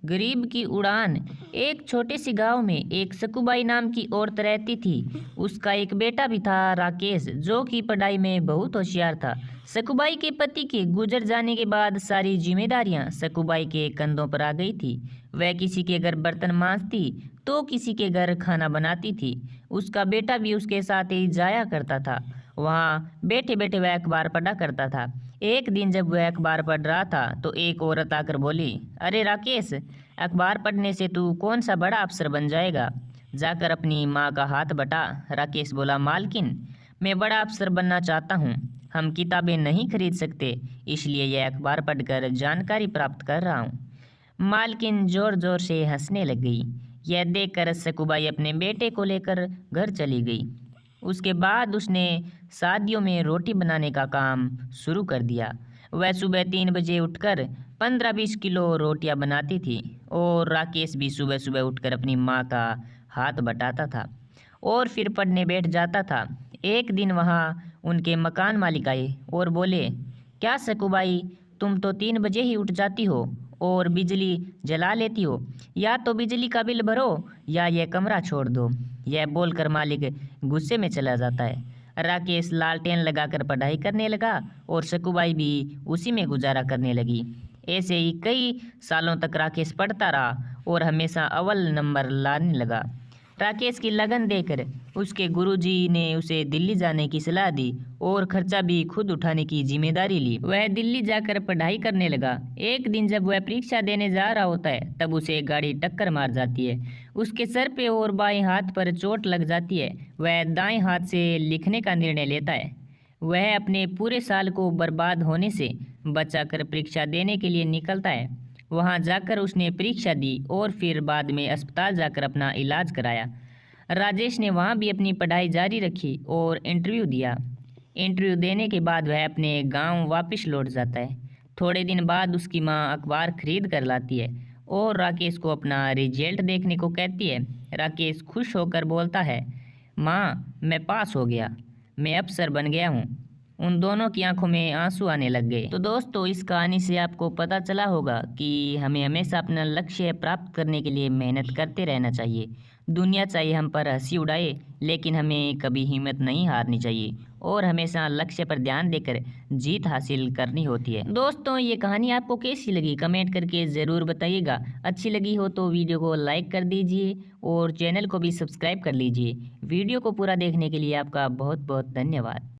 गरीब की उड़ान। एक छोटे से गांव में एक सकूबाई नाम की औरत रहती थी। उसका एक बेटा भी था, राकेश, जो कि पढ़ाई में बहुत होशियार था। सकूबाई के पति के गुजर जाने के बाद सारी जिम्मेदारियां सकूबाई के कंधों पर आ गई थी। वह किसी के घर बर्तन मांजती तो किसी के घर खाना बनाती थी। उसका बेटा भी उसके साथ ही जाया करता था। वहाँ बैठे बैठे वह अखबार पढ़ा करता था। एक दिन जब वह अखबार पढ़ रहा था तो एक औरत आकर बोली, अरे राकेश, अखबार पढ़ने से तू कौन सा बड़ा अफसर बन जाएगा? जाकर अपनी माँ का हाथ बटा। राकेश बोला, मालकिन, मैं बड़ा अफसर बनना चाहता हूँ। हम किताबें नहीं खरीद सकते, इसलिए यह अखबार पढ़कर जानकारी प्राप्त कर रहा हूँ। मालकिन जोर जोर से हंसने लग गई। यह देखकर सकूबाई अपने बेटे को लेकर घर चली गई। उसके बाद उसने शादियों में रोटी बनाने का काम शुरू कर दिया। वह सुबह 3 बजे उठकर 15-20 किलो रोटियां बनाती थी और राकेश भी सुबह सुबह उठकर अपनी माँ का हाथ बटाता था और फिर पढ़ने बैठ जाता था। एक दिन वहाँ उनके मकान मालिक आए और बोले, क्या सकूबाई, तुम तो 3 बजे ही उठ जाती हो और बिजली जला लेती हो। या तो बिजली का बिल भरो या यह कमरा छोड़ दो। यह बोलकर मालिक गुस्से में चला जाता है। राकेश लालटेन लगाकर पढ़ाई करने लगा और सकूबाई भी उसी में गुजारा करने लगी। ऐसे ही कई सालों तक राकेश पढ़ता रहा और हमेशा अव्वल नंबर लाने लगा। राकेश की लगन देखकर उसके गुरुजी ने उसे दिल्ली जाने की सलाह दी और खर्चा भी खुद उठाने की जिम्मेदारी ली। वह दिल्ली जाकर पढ़ाई करने लगा। एक दिन जब वह परीक्षा देने जा रहा होता है तब उसे एक गाड़ी टक्कर मार जाती है। उसके सर पे और बाएं हाथ पर चोट लग जाती है। वह दाएं हाथ से लिखने का निर्णय लेता है। वह अपने पूरे साल को बर्बाद होने से बचाकर परीक्षा देने के लिए निकलता है। वहां जाकर उसने परीक्षा दी और फिर बाद में अस्पताल जाकर अपना इलाज कराया। राजेश ने वहां भी अपनी पढ़ाई जारी रखी और इंटरव्यू दिया। इंटरव्यू देने के बाद वह अपने गांव वापस लौट जाता है। थोड़े दिन बाद उसकी मां अखबार खरीद कर लाती है और राकेश को अपना रिजल्ट देखने को कहती है। राकेश खुश होकर बोलता है, माँ, मैं पास हो गया, मैं अफसर बन गया हूँ। उन दोनों की आंखों में आंसू आने लग गए। तो दोस्तों, इस कहानी से आपको पता चला होगा कि हमें हमेशा अपना लक्ष्य प्राप्त करने के लिए मेहनत करते रहना चाहिए। दुनिया चाहे हम पर हंसी उड़ाए, लेकिन हमें कभी हिम्मत नहीं हारनी चाहिए और हमेशा लक्ष्य पर ध्यान देकर जीत हासिल करनी होती है। दोस्तों, ये कहानी आपको कैसी लगी कमेंट करके ज़रूर बताइएगा। अच्छी लगी हो तो वीडियो को लाइक कर दीजिए और चैनल को भी सब्सक्राइब कर लीजिए। वीडियो को पूरा देखने के लिए आपका बहुत बहुत धन्यवाद।